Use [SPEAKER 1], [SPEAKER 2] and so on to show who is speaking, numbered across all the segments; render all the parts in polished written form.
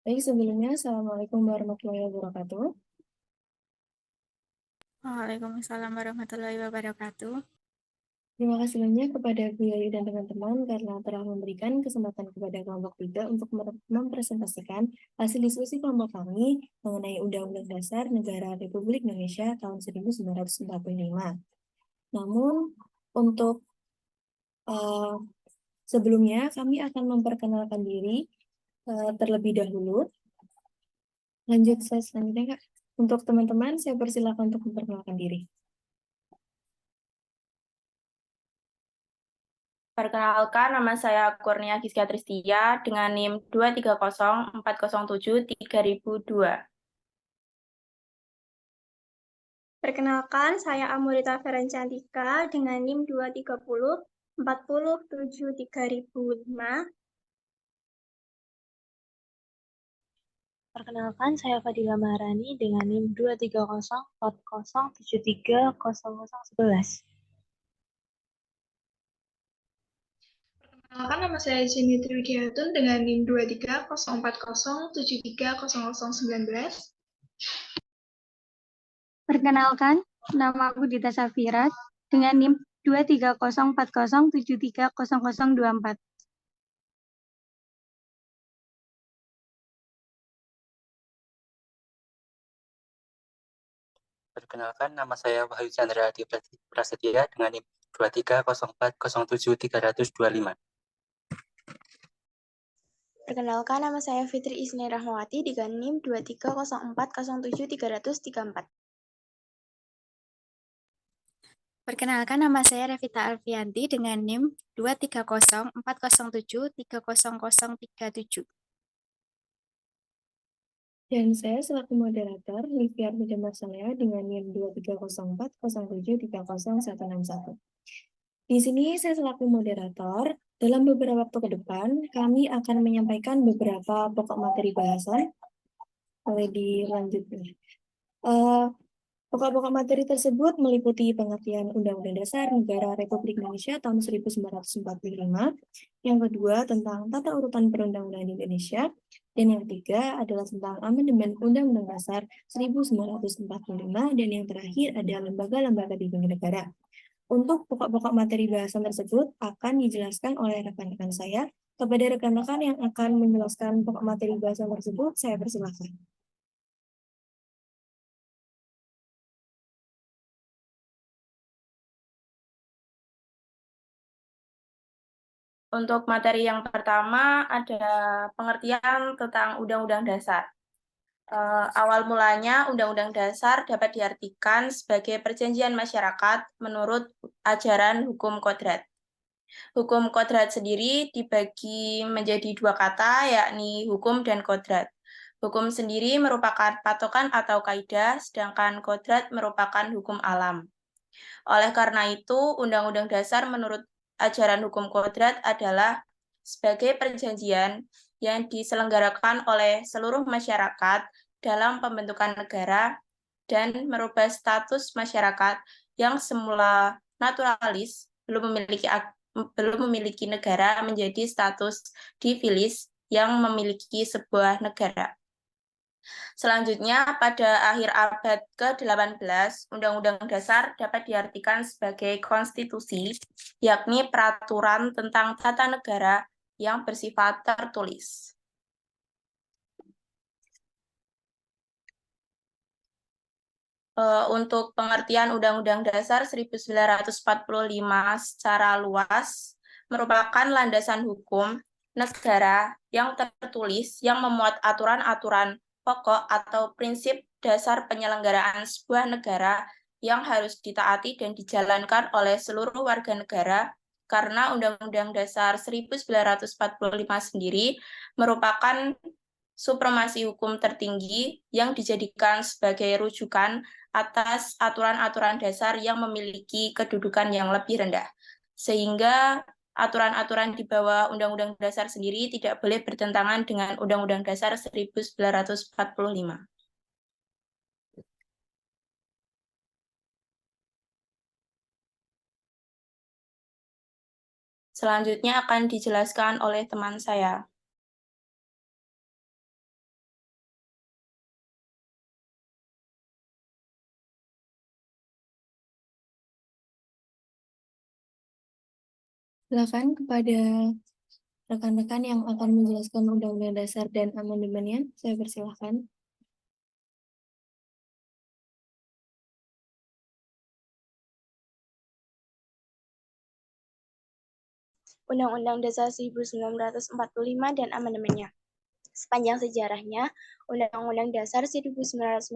[SPEAKER 1] Baik, sebelumnya, Assalamualaikum warahmatullahi wabarakatuh.
[SPEAKER 2] Waalaikumsalam warahmatullahi wabarakatuh.
[SPEAKER 1] Terima kasih banyak kepada Bu Yayu dan teman-teman karena telah memberikan kesempatan kepada kelompok 3 untuk mempresentasikan hasil diskusi kelompok kami mengenai Undang-Undang Dasar Negara Republik Indonesia tahun 1945. Namun, untuk eh, sebelumnya, kami akan memperkenalkan diri terlebih dahulu. Lanjut saya selanjutnya, Kak. Untuk teman-teman, saya persilakan untuk memperkenalkan diri.
[SPEAKER 3] Perkenalkan, nama saya Kurnia Giskia Tristia dengan NIM 2304073.002.
[SPEAKER 4] Perkenalkan, saya Amurita Ferencantika dengan NIM 2304073.005.
[SPEAKER 5] Perkenalkan, saya Fadila Maharani dengan NIM 2304073.011.
[SPEAKER 6] Perkenalkan, nama saya Jenny Triwidiatun dengan NIM 2304073.019.
[SPEAKER 7] Perkenalkan, nama aku Dita Safira dengan NIM 2304073.0024.
[SPEAKER 8] Perkenalkan, nama saya Wahyu Chandra Adi Prasetya dengan NIM 2304073.325.
[SPEAKER 9] Perkenalkan, nama saya Fitri Isni Rahmawati dengan NIM 2304073.334.
[SPEAKER 2] Perkenalkan, nama saya Revita Alfianti dengan NIM 23040730037.
[SPEAKER 1] Dan saya selaku moderator, Livia Armida Marsalia dengan NIM 23040730161. Di sini saya selaku moderator, dalam beberapa waktu ke depan, kami akan menyampaikan beberapa pokok materi bahasan. Boleh dilanjutkan. Pokok-pokok materi tersebut meliputi pengertian Undang-Undang Dasar Negara Republik Indonesia tahun 1945, yang kedua tentang tata urutan perundang-undangan di Indonesia, dan yang ketiga adalah tentang amandemen Undang-Undang Dasar 1945, dan yang terakhir adalah lembaga-lembaga di negara. Untuk pokok-pokok materi bahasan tersebut akan dijelaskan oleh rekan-rekan saya. Kepada rekan-rekan yang akan menjelaskan pokok materi bahasan tersebut, saya persilahkan.
[SPEAKER 3] Untuk materi yang pertama ada pengertian tentang Undang-Undang Dasar. Awal mulanya Undang-Undang Dasar dapat diartikan sebagai perjanjian masyarakat menurut ajaran hukum kodrat. Hukum kodrat sendiri dibagi menjadi dua kata, yakni hukum dan kodrat. Hukum sendiri merupakan patokan atau kaidah, sedangkan kodrat merupakan hukum alam. Oleh karena itu, Undang-Undang Dasar menurut ajaran hukum kodrat adalah sebagai perjanjian yang diselenggarakan oleh seluruh masyarakat dalam pembentukan negara dan merubah status masyarakat yang semula naturalis belum memiliki negara menjadi status civilis yang memiliki sebuah negara. Selanjutnya, pada akhir abad ke-18, Undang-Undang Dasar dapat diartikan sebagai konstitusi, yakni peraturan tentang tata negara yang bersifat tertulis. Untuk pengertian Undang-Undang Dasar 1945 secara luas, merupakan landasan hukum negara yang tertulis yang memuat aturan-aturan pokok atau prinsip dasar penyelenggaraan sebuah negara yang harus ditaati dan dijalankan oleh seluruh warga negara karena Undang-Undang Dasar 1945 sendiri merupakan supremasi hukum tertinggi yang dijadikan sebagai rujukan atas aturan-aturan dasar yang memiliki kedudukan yang lebih rendah. Sehingga aturan-aturan di bawah Undang-Undang Dasar sendiri tidak boleh bertentangan dengan Undang-Undang Dasar 1945. Selanjutnya akan dijelaskan oleh teman saya.
[SPEAKER 1] Silakan kepada rekan-rekan yang akan menjelaskan Undang-Undang Dasar dan amandemennya, saya persilahkan.
[SPEAKER 9] Undang-Undang Dasar 1945 dan amandemennya. Sepanjang sejarahnya, Undang-Undang Dasar 1945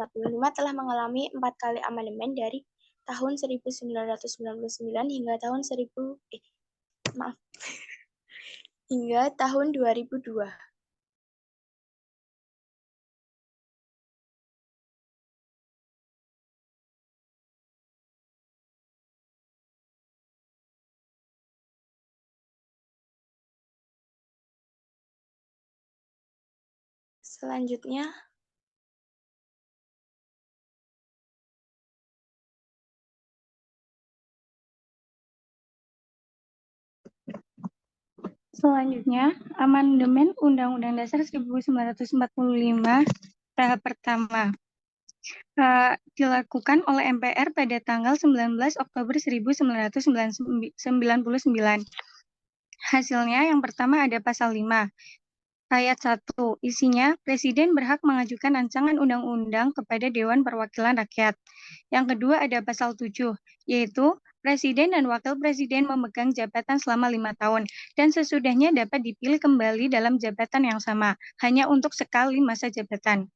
[SPEAKER 9] telah mengalami 4 kali amandemen dari tahun 1999 hingga tahun hingga tahun 2002. Selanjutnya,
[SPEAKER 7] amandemen Undang-Undang Dasar 1945 tahap pertama dilakukan oleh MPR pada tanggal 19 Oktober 1999. Hasilnya yang pertama ada pasal 5. Ayat 1, isinya, Presiden berhak mengajukan rancangan undang-undang kepada Dewan Perwakilan Rakyat. Yang kedua ada pasal 7, yaitu Presiden dan Wakil Presiden memegang jabatan selama 5 tahun, dan sesudahnya dapat dipilih kembali dalam jabatan yang sama, hanya untuk sekali masa jabatan.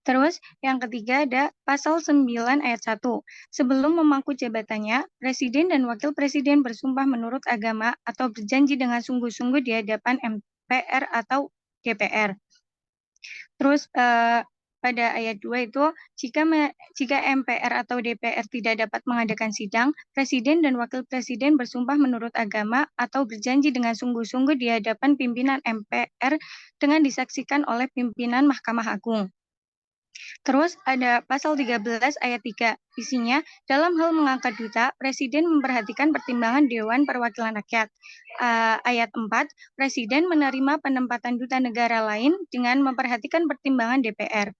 [SPEAKER 7] Terus, yang ketiga ada pasal 9 ayat 1. Sebelum memangku jabatannya, Presiden dan Wakil Presiden bersumpah menurut agama atau berjanji dengan sungguh-sungguh di hadapan MPR atau DPR. Terus pada ayat 2 itu, jika MPR atau DPR tidak dapat mengadakan sidang, Presiden dan Wakil Presiden bersumpah menurut agama atau berjanji dengan sungguh-sungguh di hadapan pimpinan MPR dengan disaksikan oleh pimpinan Mahkamah Agung. Terus ada pasal 13 ayat 3, isinya dalam hal mengangkat duta, Presiden memperhatikan pertimbangan Dewan Perwakilan Rakyat. Ayat 4, Presiden menerima penempatan duta negara lain dengan memperhatikan pertimbangan DPR.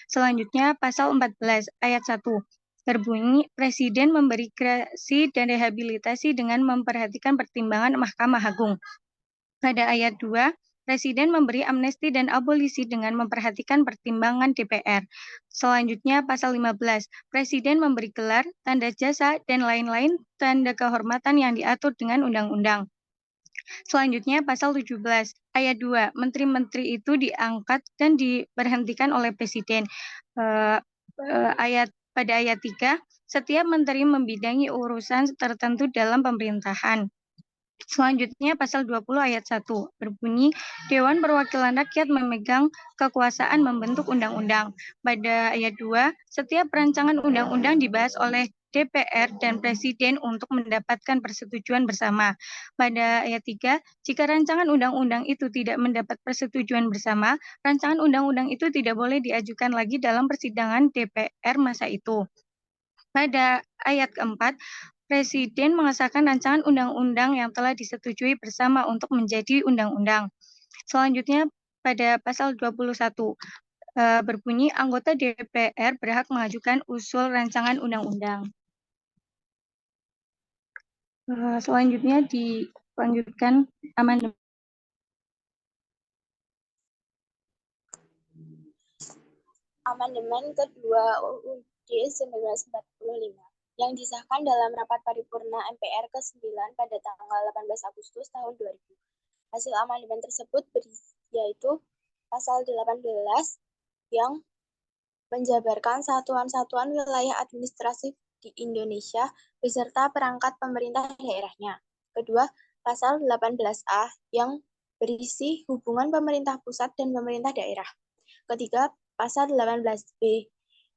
[SPEAKER 7] Selanjutnya pasal 14 ayat 1, berbunyi Presiden memberi gerasi dan rehabilitasi dengan memperhatikan pertimbangan Mahkamah Agung. Pada ayat 2, Presiden memberi amnesti dan abolisi dengan memperhatikan pertimbangan DPR. Selanjutnya pasal 15, Presiden memberi gelar, tanda jasa, dan lain-lain tanda kehormatan yang diatur dengan undang-undang. Selanjutnya pasal 17, ayat 2, menteri-menteri itu diangkat dan diberhentikan oleh Presiden. Pada ayat 3, setiap menteri membidangi urusan tertentu dalam pemerintahan. Selanjutnya pasal 20 ayat 1 berbunyi Dewan Perwakilan Rakyat memegang kekuasaan membentuk undang-undang. Pada ayat 2, setiap rancangan undang-undang dibahas oleh DPR dan Presiden untuk mendapatkan persetujuan bersama. Pada ayat 3, jika rancangan undang-undang itu tidak mendapat persetujuan bersama, rancangan undang-undang itu tidak boleh diajukan lagi dalam persidangan DPR masa itu. Pada ayat keempat, Presiden mengesahkan rancangan undang-undang yang telah disetujui bersama untuk menjadi undang-undang. Selanjutnya pada pasal 21 berbunyi anggota DPR berhak mengajukan usul rancangan undang-undang. Selanjutnya dilanjutkan amandemen.
[SPEAKER 9] Amandemen kedua UUD 1945 yang disahkan dalam rapat paripurna MPR ke-9 pada tanggal 18 Agustus tahun 2000. Hasil amandemen tersebut yaitu pasal 18 yang menjabarkan satuan-satuan wilayah administratif di Indonesia beserta perangkat pemerintah daerahnya. Kedua, pasal 18A yang berisi hubungan pemerintah pusat dan pemerintah daerah. Ketiga, pasal 18B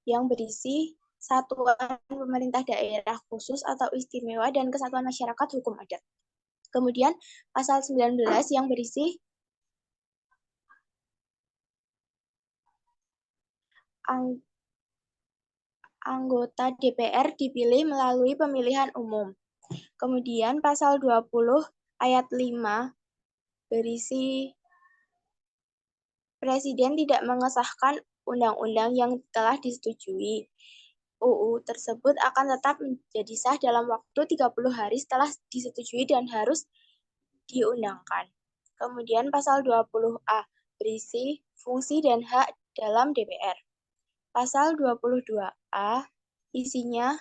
[SPEAKER 9] yang berisi satuan pemerintah daerah khusus atau istimewa dan kesatuan masyarakat hukum adat. Kemudian pasal 19 yang berisi anggota DPR dipilih melalui pemilihan umum. Kemudian pasal 20 ayat 5 berisi Presiden tidak mengesahkan undang-undang yang telah disetujui. UU tersebut akan tetap menjadi sah dalam waktu 30 hari setelah disetujui dan harus diundangkan. Kemudian pasal 20A berisi fungsi dan hak dalam DPR. Pasal 22A isinya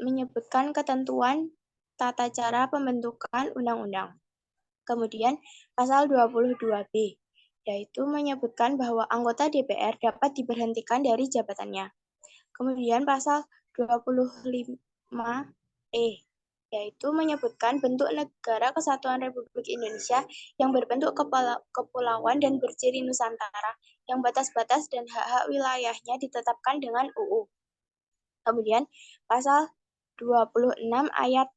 [SPEAKER 9] menyebutkan ketentuan tata cara pembentukan undang-undang. Kemudian pasal 22B yaitu menyebutkan bahwa anggota DPR dapat diberhentikan dari jabatannya. Kemudian pasal 25E yaitu menyebutkan bentuk negara kesatuan Republik Indonesia yang berbentuk kepulauan dan berciri Nusantara yang batas-batas dan hak-hak wilayahnya ditetapkan dengan UU. Kemudian pasal 26 ayat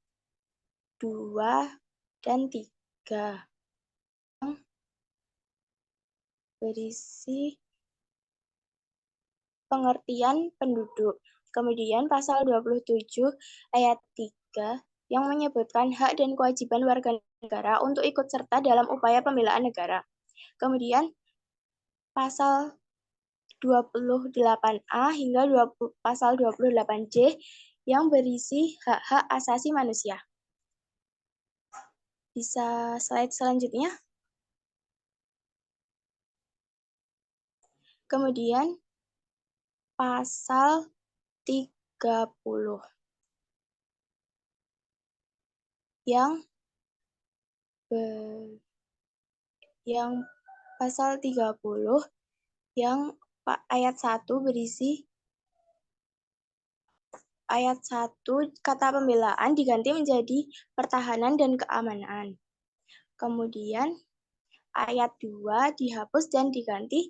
[SPEAKER 9] 2 dan 3 berisi pengertian penduduk. Kemudian pasal 27 ayat 3 yang menyebutkan hak dan kewajiban warga negara untuk ikut serta dalam upaya pembelaan negara. Kemudian pasal 28A hingga pasal 28C yang berisi hak-hak asasi manusia. Bisa slide selanjutnya. Kemudian pasal 30 yang pasal 30 yang ayat 1 berisi ayat 1 kata pembelaan diganti menjadi pertahanan dan keamanan. Kemudian ayat 2 dihapus dan diganti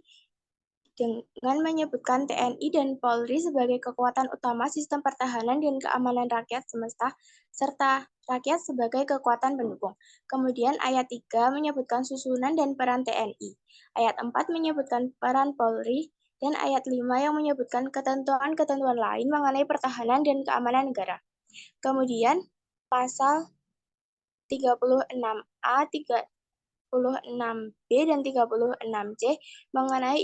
[SPEAKER 9] dengan menyebutkan TNI dan Polri sebagai kekuatan utama sistem pertahanan dan keamanan rakyat semesta, serta rakyat sebagai kekuatan pendukung. Kemudian ayat 3 menyebutkan susunan dan peran TNI. Ayat 4 menyebutkan peran Polri, dan ayat 5 yang menyebutkan ketentuan-ketentuan lain mengenai pertahanan dan keamanan negara. Kemudian pasal 36A, 36B dan 36C mengenai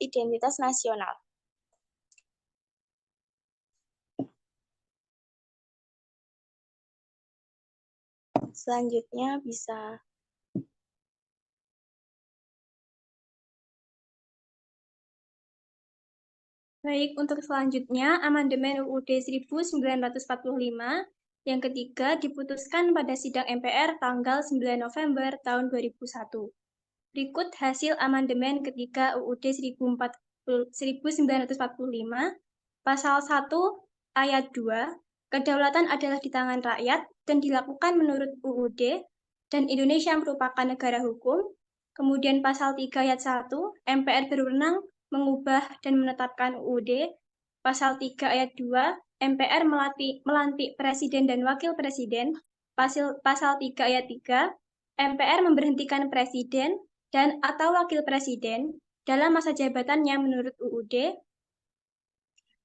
[SPEAKER 9] identitas nasional. Selanjutnya bisa
[SPEAKER 4] Baik, untuk selanjutnya amandemen UUD 1945 yang ketiga diputuskan pada sidang MPR tanggal 9 November tahun 2001. Berikut hasil amandemen ketiga UUD 1945, pasal 1 ayat 2, kedaulatan adalah di tangan rakyat dan dilakukan menurut UUD, dan Indonesia merupakan negara hukum. Kemudian pasal 3 ayat 1, MPR berwenang mengubah dan menetapkan UUD. Pasal 3 ayat 2, MPR melantik presiden dan wakil presiden. Pasal 3 ayat 3, MPR memberhentikan presiden dan atau wakil presiden dalam masa jabatannya menurut UUD.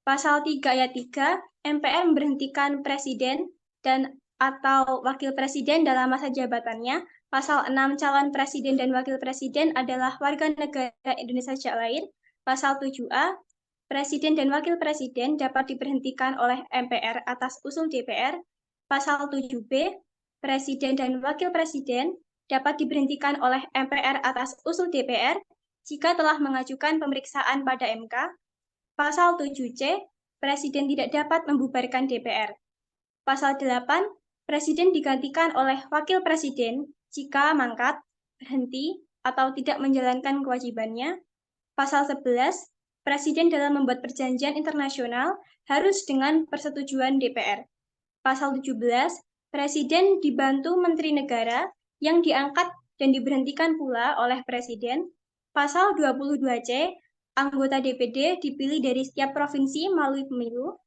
[SPEAKER 4] Pasal 3 ayat 3, MPR memberhentikan presiden dan atau wakil presiden dalam masa jabatannya. Pasal 6, calon presiden dan wakil presiden adalah warga negara Indonesia sejak lahir. Pasal 7A, presiden dan wakil presiden dapat diberhentikan oleh MPR atas usul DPR. Pasal 7B, presiden dan wakil presiden dapat diberhentikan oleh MPR atas usul DPR jika telah mengajukan pemeriksaan pada MK. Pasal 7C, presiden tidak dapat membubarkan DPR. Pasal 8, presiden digantikan oleh wakil presiden jika mangkat, berhenti, atau tidak menjalankan kewajibannya. Pasal 11, presiden dalam membuat perjanjian internasional harus dengan persetujuan DPR. Pasal 17, presiden dibantu menteri negara yang diangkat dan diberhentikan pula oleh presiden. Pasal 22C, anggota DPD dipilih dari setiap provinsi melalui pemilu.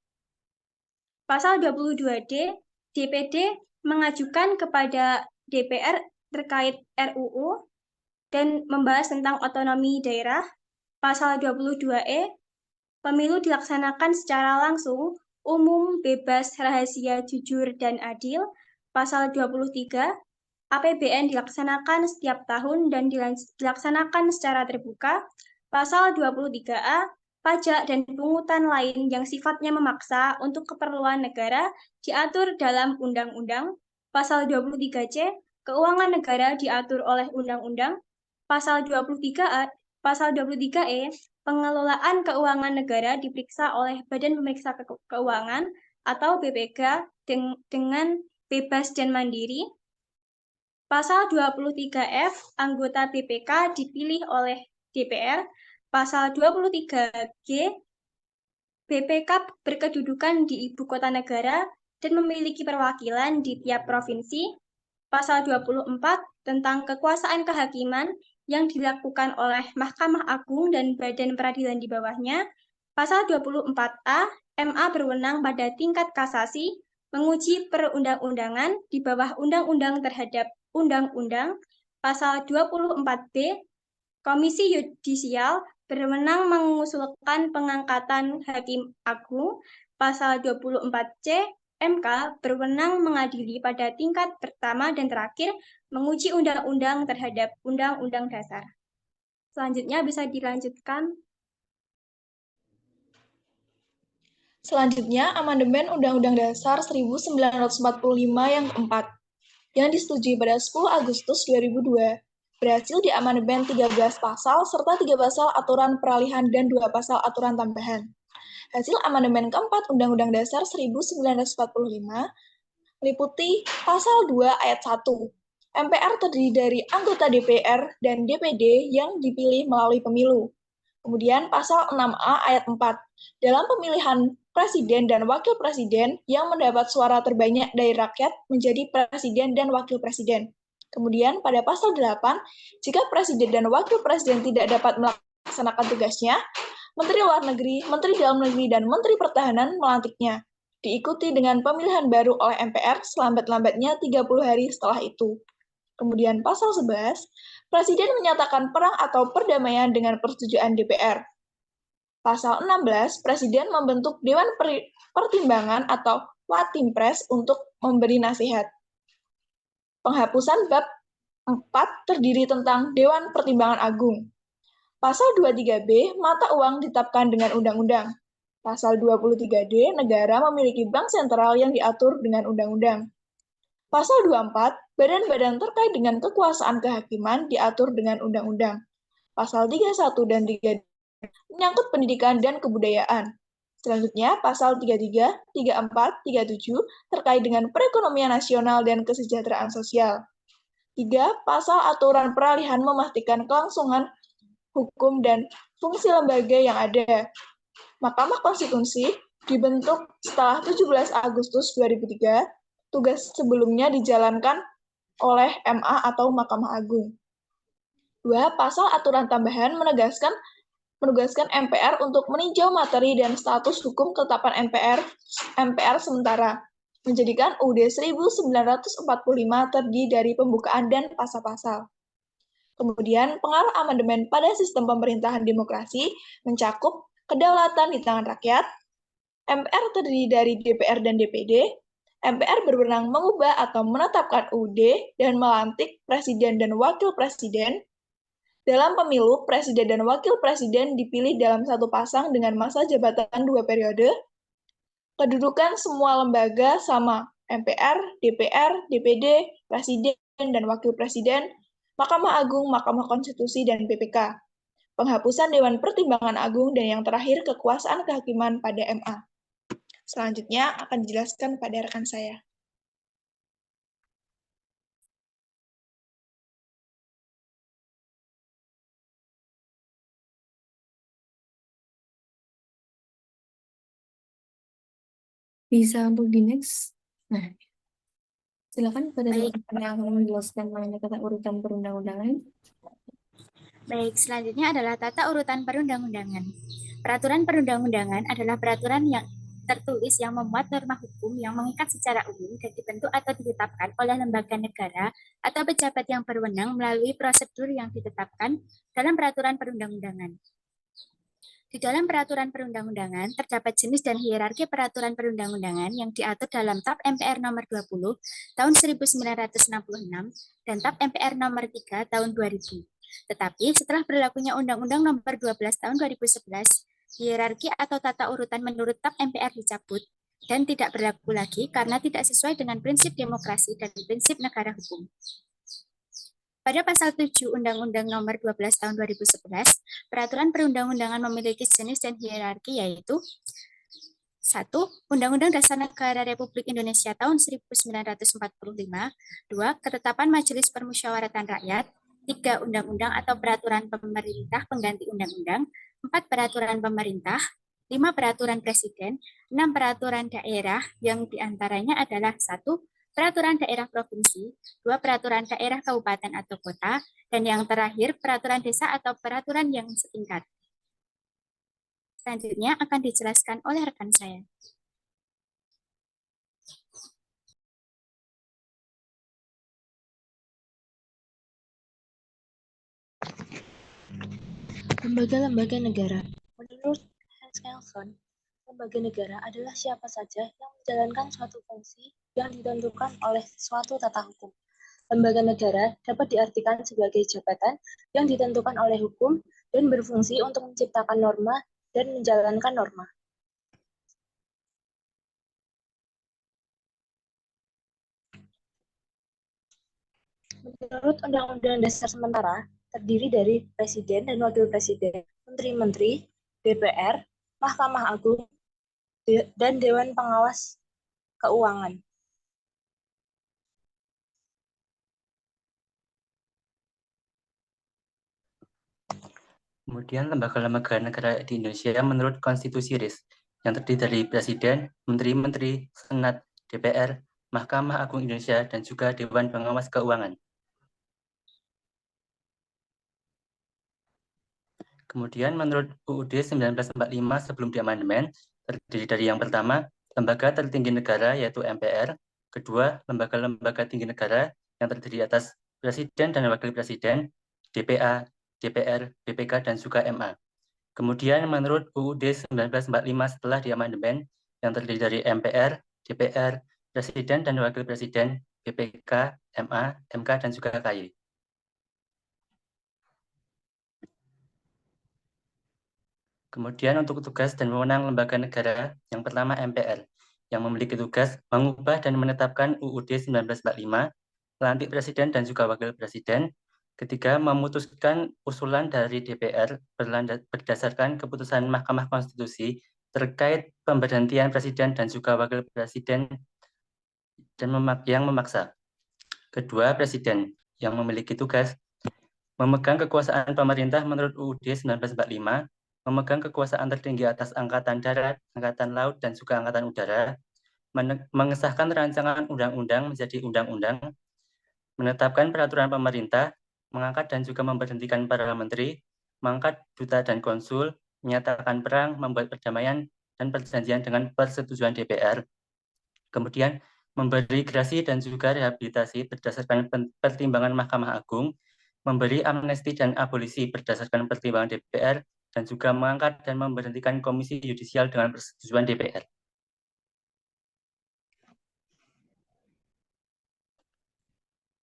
[SPEAKER 4] Pasal 22D, DPD mengajukan kepada DPR terkait RUU dan membahas tentang otonomi daerah. Pasal 22E, pemilu dilaksanakan secara langsung, umum, bebas, rahasia, jujur, dan adil. Pasal 23, APBN dilaksanakan setiap tahun dan dilaksanakan secara terbuka. Pasal 23A, pajak, dan pungutan lain yang sifatnya memaksa untuk keperluan negara diatur dalam Undang-Undang. Pasal 23C, keuangan negara diatur oleh Undang-Undang. Pasal 23E, pengelolaan keuangan negara diperiksa oleh Badan Pemeriksa Keuangan atau BPK dengan bebas dan mandiri. Pasal 23F, anggota BPK dipilih oleh DPR. Pasal 23G, BPK berkedudukan di Ibu Kota Negara dan memiliki perwakilan di tiap provinsi. Pasal 24 tentang kekuasaan kehakiman yang dilakukan oleh Mahkamah Agung dan Badan Peradilan di bawahnya. Pasal 24A, MA berwenang pada tingkat kasasi menguji perundang-undangan di bawah undang-undang terhadap undang-undang. Pasal 24B, Komisi Yudisial berwenang mengusulkan pengangkatan Hakim Agung. Pasal 24C, MK berwenang mengadili pada tingkat pertama dan terakhir menguji undang-undang terhadap undang-undang dasar. Selanjutnya bisa dilanjutkan.
[SPEAKER 6] Selanjutnya, amandemen Undang-Undang Dasar 1945 yang keempat, yang disetujui pada 10 Agustus 2002, berhasil diamandemen 13 pasal serta 3 pasal aturan peralihan dan 2 pasal aturan tambahan. Hasil amandemen keempat Undang-Undang Dasar 1945 meliputi Pasal 2 Ayat 1. MPR terdiri dari anggota DPR dan DPD yang dipilih melalui pemilu. Kemudian Pasal 6A Ayat 4. Dalam pemilihan presiden dan wakil presiden yang mendapat suara terbanyak dari rakyat menjadi presiden dan wakil presiden. Kemudian pada Pasal 8, jika presiden dan wakil presiden tidak dapat melaksanakan tugasnya, Menteri Luar Negeri, Menteri Dalam Negeri, dan Menteri Pertahanan melantiknya, diikuti dengan pemilihan baru oleh MPR selambat-lambatnya 30 hari setelah itu. Kemudian Pasal 11, Presiden menyatakan perang atau perdamaian dengan persetujuan DPR. Pasal 16, Presiden membentuk Dewan Pertimbangan atau Watimpres untuk memberi nasihat. Penghapusan bab 4 terdiri tentang Dewan Pertimbangan Agung. Pasal 23B, mata uang ditetapkan dengan undang-undang. Pasal 23D, negara memiliki bank sentral yang diatur dengan undang-undang. Pasal 24, badan-badan terkait dengan kekuasaan kehakiman diatur dengan undang-undang. Pasal 31 dan 32 menyangkut pendidikan dan kebudayaan. Selanjutnya, pasal 33, 34, 37 terkait dengan perekonomian nasional dan kesejahteraan sosial. 3. Pasal aturan peralihan memastikan kelangsungan hukum dan fungsi lembaga yang ada. Mahkamah Konstitusi dibentuk setelah 17 Agustus 2003, tugas sebelumnya dijalankan oleh MA atau Mahkamah Agung. 2. Pasal aturan tambahan menugaskan MPR untuk meninjau materi dan status hukum ketetapan MPR sementara, menjadikan UUD 1945 terdiri dari pembukaan dan pasal-pasal. Kemudian, pengaruh amandemen pada sistem pemerintahan demokrasi mencakup kedaulatan di tangan rakyat, MPR terdiri dari DPR dan DPD, MPR berwenang mengubah atau menetapkan UUD dan melantik presiden dan wakil presiden. Dalam pemilu, presiden dan wakil presiden dipilih dalam satu pasang dengan masa jabatan 2 periode. Kedudukan semua lembaga sama, MPR, DPR, DPD, presiden dan wakil presiden, Mahkamah Agung, Mahkamah Konstitusi, dan BPK. Penghapusan Dewan Pertimbangan Agung, dan yang terakhir kekuasaan kehakiman pada MA. Selanjutnya akan dijelaskan pada rekan saya.
[SPEAKER 1] Bisa untuk di next. Nah, silakan pada
[SPEAKER 2] Baik.
[SPEAKER 1] teman yang akan menjelaskan mengenai tata urutan perundang-undangan.
[SPEAKER 2] Baik, selanjutnya adalah tata urutan perundang-undangan. Peraturan perundang-undangan adalah peraturan yang tertulis yang memuat norma hukum yang mengikat secara umum dan dibentuk atau ditetapkan oleh lembaga negara atau pejabat yang berwenang melalui prosedur yang ditetapkan dalam peraturan perundang-undangan. Di dalam peraturan perundang-undangan, terdapat jenis dan hierarki peraturan perundang-undangan yang diatur dalam TAP MPR nomor 20 tahun 1966 dan TAP MPR nomor 3 tahun 2000. Tetapi setelah berlakunya Undang-Undang nomor 12 tahun 2011 Hierarki atau tata urutan menurut TAP MPR dicabut dan tidak berlaku lagi karena tidak sesuai dengan prinsip demokrasi dan prinsip negara hukum. Pada pasal 7 Undang-Undang Nomor 12 Tahun 2011, peraturan perundang-undangan memiliki jenis dan hierarki yaitu 1. Undang-Undang Dasar Negara Republik Indonesia tahun 1945, 2. Ketetapan Majelis Permusyawaratan Rakyat, 3. Undang-undang atau peraturan pemerintah pengganti undang-undang, 4. Peraturan pemerintah, 5. Peraturan Presiden, 6. Peraturan daerah yang diantaranya adalah 1. Peraturan daerah provinsi, 2. Peraturan daerah kabupaten atau kota, dan yang terakhir peraturan desa atau peraturan yang setingkat. Selanjutnya akan dijelaskan oleh rekan saya.
[SPEAKER 5] Lembaga-lembaga negara. Menurut Hans Kelsen, lembaga negara adalah siapa saja yang menjalankan suatu fungsi yang ditentukan oleh suatu tata hukum. Lembaga negara dapat diartikan sebagai jabatan yang ditentukan oleh hukum dan berfungsi untuk menciptakan norma dan menjalankan norma. Menurut Undang-Undang Dasar sementara, terdiri dari Presiden dan Wakil Presiden, Menteri-Menteri, DPR, Mahkamah Agung, dan Dewan Pengawas Keuangan.
[SPEAKER 8] Kemudian lembaga-lembaga negara di Indonesia menurut Konstitusi RIS, yang terdiri dari Presiden, Menteri-Menteri, Senat, DPR, Mahkamah Agung Indonesia, dan juga Dewan Pengawas Keuangan. Kemudian menurut UUD 1945 sebelum diamandemen, terdiri dari yang pertama, lembaga tertinggi negara yaitu MPR, kedua, lembaga-lembaga tinggi negara yang terdiri atas Presiden dan Wakil Presiden, DPA, DPR, BPK, dan juga MA. Kemudian menurut UUD 1945 setelah diamandemen yang terdiri dari MPR, DPR, Presiden dan Wakil Presiden, BPK, MA, MK, dan juga KY. Kemudian untuk tugas dan wewenang lembaga negara, yang pertama MPR, yang memiliki tugas mengubah dan menetapkan UUD 1945, melantik Presiden dan juga Wakil Presiden. Ketiga, memutuskan usulan dari DPR berdasarkan keputusan Mahkamah Konstitusi terkait pemberhentian Presiden dan juga Wakil Presiden yang memaksa. Kedua, Presiden yang memiliki tugas memegang kekuasaan pemerintah menurut UUD 1945, memegang kekuasaan tertinggi atas Angkatan Darat, Angkatan Laut, dan juga Angkatan Udara, mengesahkan rancangan undang-undang menjadi undang-undang, menetapkan peraturan pemerintah, mengangkat dan juga memberhentikan para menteri, mengangkat duta dan konsul, menyatakan perang, membuat perdamaian, dan perjanjian dengan persetujuan DPR. Kemudian, memberi gerasi dan juga rehabilitasi berdasarkan pertimbangan Mahkamah Agung, memberi amnesti dan abolisi berdasarkan pertimbangan DPR, dan juga mengangkat dan memberhentikan komisi yudisial dengan persetujuan DPR.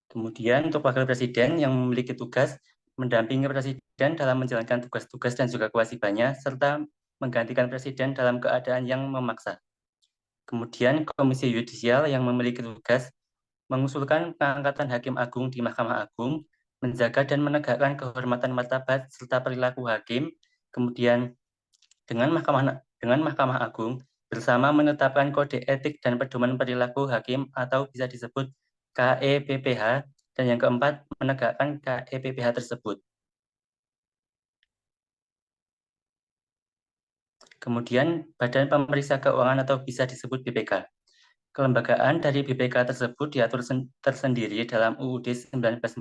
[SPEAKER 8] Kemudian untuk Wakil Presiden yang memiliki tugas mendampingi Presiden dalam menjalankan tugas-tugas dan juga kewajibannya, serta menggantikan Presiden dalam keadaan yang memaksa. Kemudian Komisi Yudisial yang memiliki tugas mengusulkan pengangkatan Hakim Agung di Mahkamah Agung, menjaga dan menegakkan kehormatan martabat serta perilaku hakim. Kemudian dengan Mahkamah Agung bersama menetapkan kode etik dan pedoman perilaku hakim atau bisa disebut KEPPH, dan yang keempat menegakkan KEPPH tersebut. Kemudian Badan Pemeriksa Keuangan atau bisa disebut BPK. Kelembagaan dari BPK tersebut diatur tersendiri dalam UUD 1945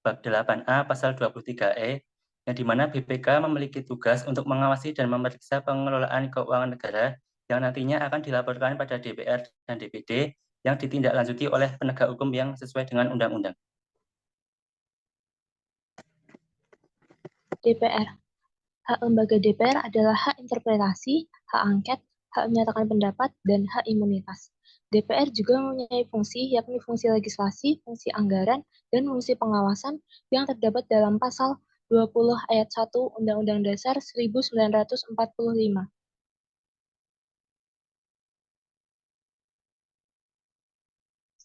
[SPEAKER 8] bab 8A pasal 23E, yang di mana BPK memiliki tugas untuk mengawasi dan memeriksa pengelolaan keuangan negara yang nantinya akan dilaporkan pada DPR dan DPD yang ditindaklanjuti oleh penegak hukum yang sesuai dengan undang-undang.
[SPEAKER 5] DPR. Hak lembaga DPR adalah hak interpelasi, hak angket, hak menyatakan pendapat, dan hak imunitas. DPR juga mempunyai fungsi, yakni fungsi legislasi, fungsi anggaran, dan fungsi pengawasan yang terdapat dalam pasal 20 ayat 1 Undang-Undang Dasar 1945.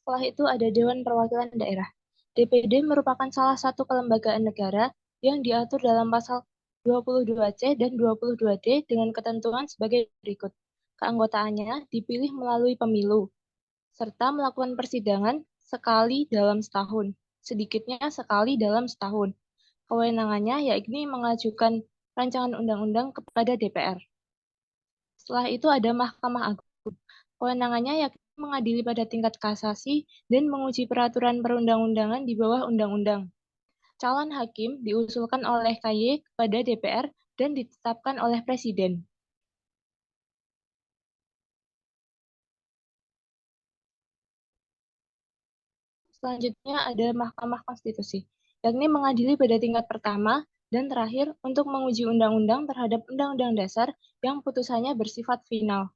[SPEAKER 5] Setelah itu ada Dewan Perwakilan Daerah. DPD merupakan salah satu kelembagaan negara yang diatur dalam pasal 22C dan 22D dengan ketentuan sebagai berikut. Keanggotaannya dipilih melalui pemilu, serta melakukan persidangan sekali dalam setahun, sedikitnya sekali dalam setahun. Kewenangannya yakni mengajukan rancangan undang-undang kepada DPR. Setelah itu ada Mahkamah Agung. Kewenangannya yakni mengadili pada tingkat kasasi dan menguji peraturan perundang-undangan di bawah undang-undang. Calon hakim diusulkan oleh KY kepada DPR dan ditetapkan oleh Presiden. Selanjutnya ada Mahkamah Konstitusi, yakni mengadili pada tingkat pertama dan terakhir untuk menguji undang-undang terhadap Undang-Undang Dasar yang putusannya bersifat final.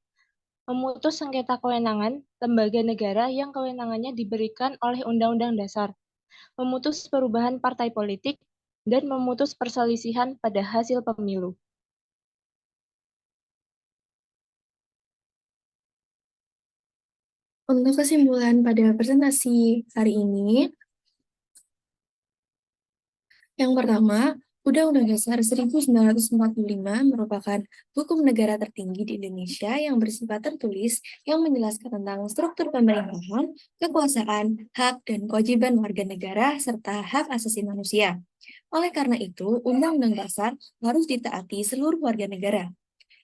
[SPEAKER 5] Memutus sengketa kewenangan lembaga negara yang kewenangannya diberikan oleh Undang-Undang Dasar, memutus perubahan partai politik, dan memutus perselisihan pada hasil pemilu.
[SPEAKER 1] Untuk kesimpulan pada presentasi hari ini, yang pertama, Undang-Undang Dasar 1945 merupakan hukum negara tertinggi di Indonesia yang bersifat tertulis yang menjelaskan tentang struktur pemerintahan, kekuasaan, hak, dan kewajiban warga negara, serta hak asasi manusia. Oleh karena itu, Undang-Undang Dasar harus ditaati seluruh warga negara.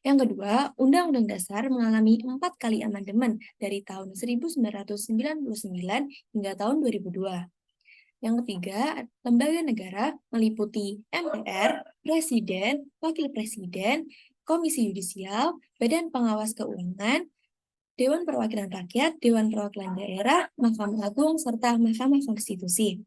[SPEAKER 1] Yang kedua, Undang-Undang Dasar mengalami 4 kali amandemen dari tahun 1999 hingga tahun 2002. Yang ketiga, lembaga negara meliputi MPR, Presiden, Wakil Presiden, Komisi Yudisial, Badan Pengawas Keuangan, Dewan Perwakilan Rakyat, Dewan Perwakilan Daerah, Mahkamah Agung, serta Mahkamah Konstitusi.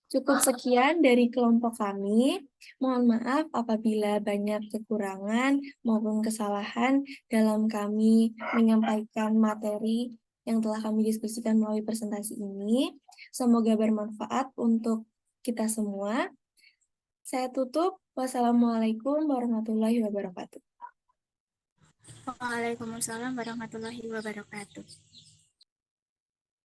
[SPEAKER 1] Cukup sekian dari kelompok kami. Mohon maaf apabila banyak kekurangan maupun kesalahan dalam kami menyampaikan materi yang telah kami diskusikan melalui presentasi ini. Semoga bermanfaat untuk kita semua. Saya tutup. Wassalamualaikum warahmatullahi wabarakatuh.
[SPEAKER 2] Waalaikumsalam warahmatullahi wabarakatuh.